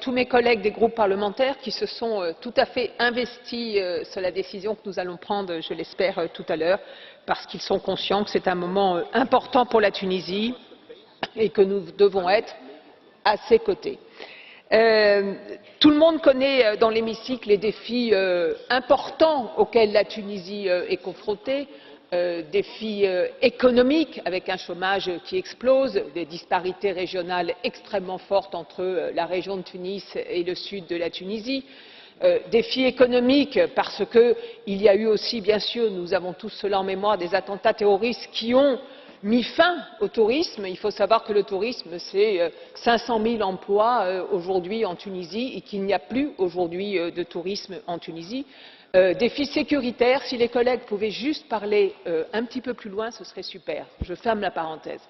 Tous mes collègues des groupes parlementaires qui se sont tout à fait investis sur la décision que nous allons prendre, je l'espère, tout à l'heure, parce qu'ils sont conscients que c'est un moment important pour la Tunisie et que nous devons être à ses côtés. Tout le monde connaît dans l'hémicycle les défis importants auxquels la Tunisie est confrontée, défis économiques avec un chômage qui explose, des disparités régionales extrêmement fortes entre la région de Tunis et le sud de la Tunisie, défis économiques parce qu'il y a eu aussi, bien sûr, nous avons tous cela en mémoire, des attentats terroristes qui ont mis fin au tourisme. Il faut savoir que le tourisme, c'est 500 000 emplois aujourd'hui en Tunisie et qu'il n'y a plus aujourd'hui de tourisme en Tunisie. Défis sécuritaires, si les collègues pouvaient juste parler un petit peu plus loin, ce serait super. Je ferme la parenthèse.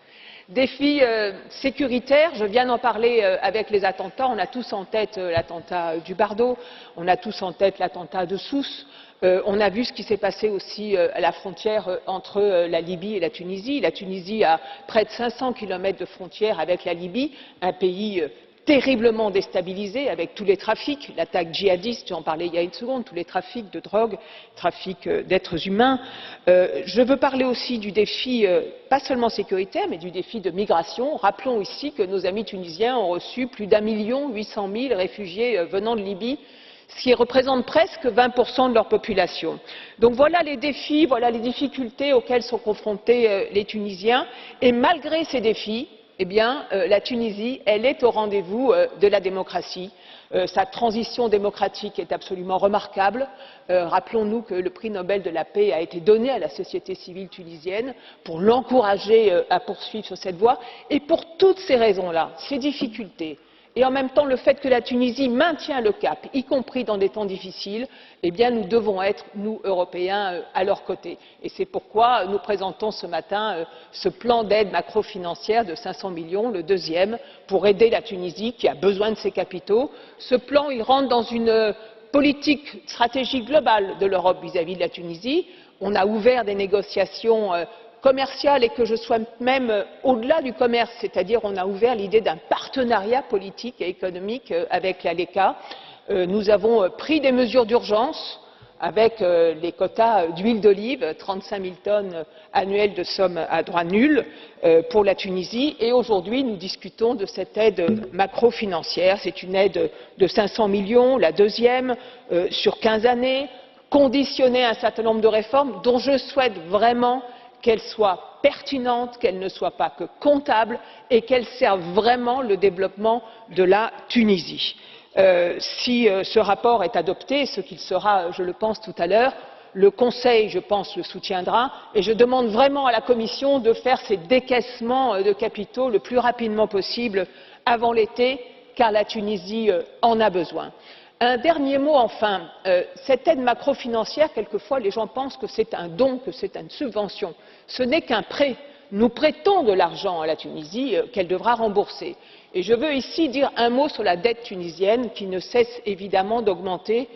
Défis sécuritaires, je viens d'en parler avec les attentats. On a tous en tête l'attentat du Bardo, on a tous en tête l'attentat de Sousse. On a vu ce qui s'est passé aussi à la frontière entre la Libye et la Tunisie. La Tunisie a près de 500 kilomètres de frontière avec la Libye, un pays terriblement déstabilisé avec tous les trafics, l'attaque djihadiste, j'en parlais il y a une seconde, tous les trafics de drogue, trafics d'êtres humains. Je veux parler aussi du défi, pas seulement sécuritaire, mais du défi de migration. Rappelons ici que nos amis tunisiens ont reçu plus d'1,8 million réfugiés venant de Libye, ce qui représente presque 20% de leur population. Donc voilà les défis, voilà les difficultés auxquelles sont confrontés les Tunisiens. Et malgré ces défis, eh bien, la Tunisie, elle est au rendez-vous de la démocratie. Sa transition démocratique est absolument remarquable. Rappelons-nous que le prix Nobel de la paix a été donné à la société civile tunisienne pour l'encourager à poursuivre sur cette voie. Et pour toutes ces raisons-là, ces difficultés, et en même temps le fait que la Tunisie maintient le cap, y compris dans des temps difficiles, eh bien nous devons être, nous, Européens, à leur côté. Et c'est pourquoi nous présentons ce matin ce plan d'aide macrofinancière de 500 millions, le deuxième, pour aider la Tunisie qui a besoin de ses capitaux. Ce plan, il rentre dans une politique stratégique globale de l'Europe vis-à-vis de la Tunisie. On a ouvert des négociations commercial et que je sois même au-delà du commerce, c'est-à-dire on a ouvert l'idée d'un partenariat politique et économique avec la LECA. Nous avons pris des mesures d'urgence avec les quotas d'huile d'olive, 35 000 tonnes annuelles de somme à droit nul pour la Tunisie. Et aujourd'hui, nous discutons de cette aide macrofinancière. C'est une aide de 500 millions, la deuxième, sur 15 années, conditionnée à un certain nombre de réformes dont je souhaite vraiment qu'elle soit pertinente, qu'elle ne soit pas que comptable et qu'elle serve vraiment le développement de la Tunisie. Si ce rapport est adopté, ce qu'il sera, je le pense, tout à l'heure, le Conseil, je pense, le soutiendra et je demande vraiment à la Commission de faire ces décaissements de capitaux le plus rapidement possible avant l'été, car la Tunisie en a besoin. Un dernier mot enfin, cette aide macrofinancière, quelquefois les gens pensent que c'est un don, que c'est une subvention. Ce n'est qu'un prêt. Nous prêtons de l'argent à la Tunisie qu'elle devra rembourser. Et je veux ici dire un mot sur la dette tunisienne qui ne cesse évidemment d'augmenter.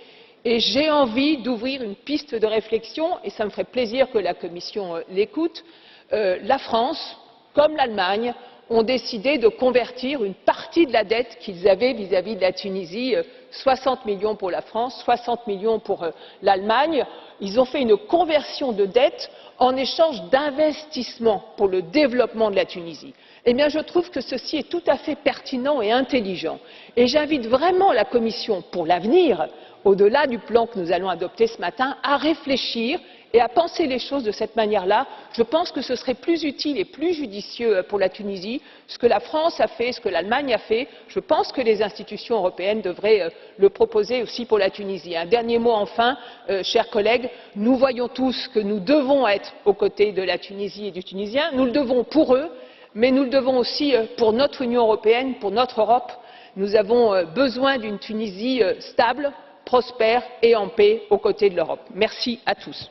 Et j'ai envie d'ouvrir une piste de réflexion, et ça me ferait plaisir que la Commission l'écoute. La France, comme l'Allemagne, ont décidé de convertir une partie de la dette qu'ils avaient vis-à-vis de la Tunisie, 60 millions pour la France, 60 millions pour l'Allemagne. Ils ont fait une conversion de dette en échange d'investissements pour le développement de la Tunisie. Eh bien, je trouve que ceci est tout à fait pertinent et intelligent. Et j'invite vraiment la Commission, pour l'avenir, au-delà du plan que nous allons adopter ce matin, à réfléchir et à penser les choses de cette manière-là. Je pense que ce serait plus utile et plus judicieux pour la Tunisie, ce que la France a fait, ce que l'Allemagne a fait. Je pense que les institutions européennes devraient le proposer aussi pour la Tunisie. Un dernier mot enfin, chers collègues, nous voyons tous que nous devons être aux côtés de la Tunisie et du Tunisien. Nous le devons pour eux, mais nous le devons aussi pour notre Union européenne, pour notre Europe. Nous avons besoin d'une Tunisie stable, prospère et en paix aux côtés de l'Europe. Merci à tous.